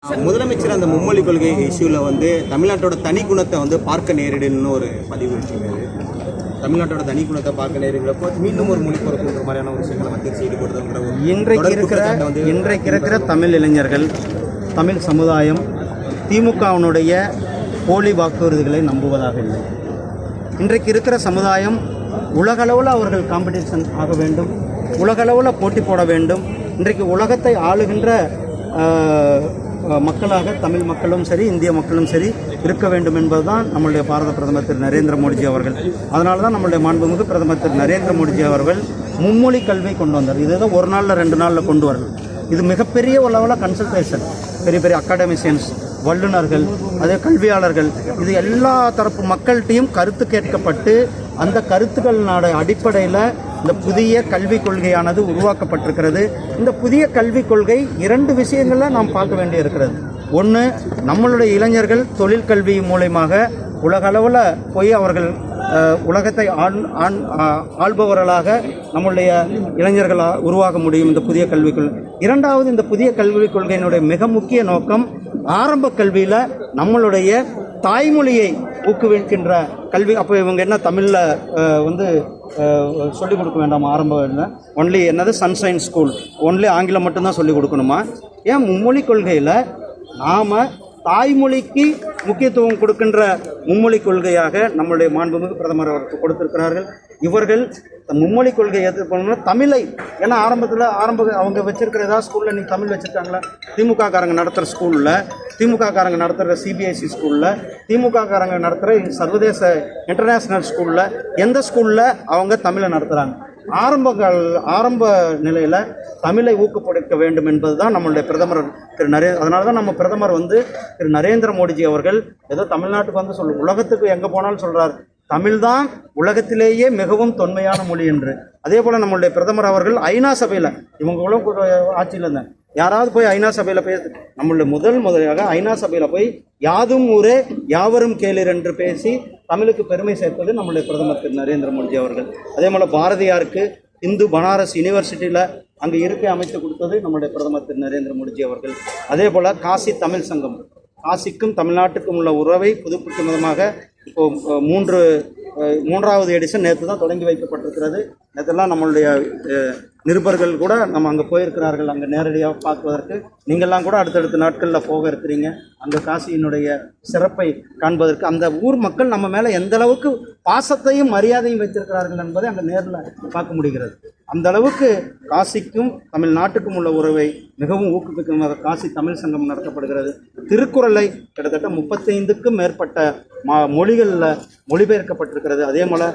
முதலமைச்சர் அந்த மும்மொழி கொள்கை இஷ்யூவில் வந்து தமிழ்நாட்டோட தனி குணத்தை வந்து பார்க்க நேரிடுன்னு ஒரு பதிவு வச்சுருக்காரு. தமிழ்நாட்டோட தனி குணத்தை பார்க்க நேரிடுறப்போ மீண்டும் ஒரு மொழி பொறுப்புன்ற மாதிரியான ஒரு விஷயங்களை மத்திய ஈடுபடுதுங்கிற இன்றைக்கு இருக்கிற தமிழ் இளைஞர்கள், தமிழ் சமுதாயம் திமுகவினுடைய போலி வாக்குறுதிகளை நம்புவதாக இல்லை. இன்றைக்கு இருக்கிற சமுதாயம் உலகளவில் அவர்கள் காம்படிஷன் ஆக வேண்டும், உலகளவில் போட்டி போட வேண்டும். இன்றைக்கு உலகத்தை ஆளுகின்ற மக்களாக தமிழ் மக்களும் சரி, இந்திய மக்களும் சரி இருக்க வேண்டும் என்பதுதான் நம்மளுடைய பாரத பிரதமர் திரு நரேந்திர மோடிஜி அவர்கள். அதனால தான் நம்மளுடைய மாண்புமிகு பிரதமர் திரு நரேந்திர மோடிஜி அவர்கள் மும்மொழி கல்வி கொண்டு வந்தார். இதுதான் ஒரு நாளில் 2 நாளில் கொண்டு வரணும். இது மிகப்பெரிய அளவில் கன்சல்டேஷன், பெரிய பெரிய அகாடமிஷியன்ஸ், வல்லுநர்கள், அதே கல்வியாளர்கள், இது எல்லா தரப்பு மக்கள்கிட்டையும் கருத்து கேட்கப்பட்டு அந்த கருத்துக்களினோட அடிப்படையில் இந்த புதிய கல்விக் கொள்கையானது உருவாக்கப்பட்டிருக்கிறது. இந்த புதிய கல்விக் கொள்கை 2 விஷயங்களில் நாம் பார்க்க வேண்டி இருக்கிறது. ஒன்று, நம்மளுடைய இளைஞர்கள் தொழிற்கல்வி மூலமாக உலக அளவில் போய் அவர்கள் உலகத்தை ஆள்பவர்களாக நம்முடைய இளைஞர்கள் உருவாக முடியும் இந்த புதிய கல்விக் கொள்கை. 2வது, இந்த புதிய கல்விக் கொள்கையினுடைய மிக முக்கிய நோக்கம் ஆரம்ப கல்வியில் நம்மளுடைய தாய்மொழியை ஊக்குவிக்கின்ற கல்வி. அப்போ இவங்க என்ன தமிழில் வந்து சொல்லிக் கொடுக்க வேண்டாம் ஆரம்பத்தில்? ஒன்லி என்னது சன்ஷைன் ஸ்கூல், ஒன்லி ஆங்கிலம் மட்டும்தான் சொல்லிக் கொடுக்கணுமா? ஏன் மும்மொழி கொள்கையில் நாம் தாய்மொழிக்கு முக்கியத்துவம் கொடுக்கின்ற மும்மொழி கொள்கையாக நம்மளுடைய மாண்புமிகு பிரதமர் அவருக்கு கொடுத்திருக்கிறார்கள். இவர்கள் மும்மொழி கொள்கையை எதிர்ப்பு தமிழை, ஏன்னா ஆரம்பத்தில் அவங்க வச்சிருக்கிற ஏதாவது ஸ்கூலில் நீங்கள் தமிழ் வச்சுருக்காங்களா? திமுக காரங்க நடத்துகிற ஸ்கூலில், திமுக காரங்க நடத்துகிற சிபிஎஸ்சி ஸ்கூலில், திமுக காரங்க நடத்துகிற சர்வதேச இன்டர்நேஷ்னல் ஸ்கூலில், எந்த ஸ்கூலில் அவங்க தமிழை நடத்துகிறாங்க? ஆரம்ப நிலையில் தமிழை ஊக்கப்படுத்த வேண்டும் என்பது தான் நம்மளுடைய பிரதமர் அதனால தான் நம்ம பிரதமர் வந்து திரு நரேந்திர மோடிஜி அவர்கள் ஏதோ தமிழ்நாட்டுக்கு வந்து உலகத்துக்கு எங்கே போனாலும் சொல்கிறார், தமிழ்தான் உலகத்திலேயே மிகவும் தொன்மையான மொழி என்று. அதே போல் நம்மளுடைய பிரதமர் அவர்கள் ஐநா சபையில், இவங்களும் ஆட்சியில் இருந்தேன், யாராவது போய் ஐநா சபையில் பேச, நம்மளுடைய முதலாக ஐநா சபையில் போய் யாதும் ஊரே யாவரும் கேளீர் என்று பேசி தமிழுக்கு பெருமை சேர்ப்பது நம்மளுடைய பிரதமர் திரு நரேந்திர மோடிஜி அவர்கள். அதே போல் பாரதியாருக்கு இந்து பனாரஸ் யூனிவர்சிட்டியில் அங்கே இருக்கை அமைத்து கொடுத்தது நம்முடைய பிரதமர் திரு நரேந்திர மோடிஜி அவர்கள். அதே போல் காசி தமிழ் சங்கம், காசிக்கும் தமிழ்நாட்டுக்கும் உள்ள உறவை புதுப்பிக்கும் விதமாக இப்போது 3வது எடிஷன் நேற்று தான் தொடங்கி வைக்கப்பட்டிருக்கிறது. நேற்றெல்லாம் நம்மளுடைய நிருபர்கள் கூட நம்ம அங்கே போயிருக்கிறார்கள், அங்கே நேரடியாக பார்க்குவதற்கு. நீங்கள்லாம் கூட அடுத்தடுத்த நாட்களில் போக இருக்கிறீங்க அங்கே காசியினுடைய சிறப்பை காண்பதற்கு. அந்த ஊர் மக்கள் நம்ம மேலே எந்த அளவுக்கு பாசத்தையும் மரியாதையும் வைத்திருக்கிறார்கள் என்பதை அங்கே நேரில் பார்க்க முடிகிறது. அந்த அளவுக்கு காசிக்கும் தமிழ்நாட்டுக்கும் உள்ள உறவை மிகவும் ஊக்குவிக்கும் காசி தமிழ் சங்கம் நடத்தப்படுகிறது. திருக்குறளை கிட்டத்தட்ட 35க்கும் மேற்பட்ட மொழிகளில் மொழிபெயர்க்கப்பட்டிருக்கிறது. அதே போல்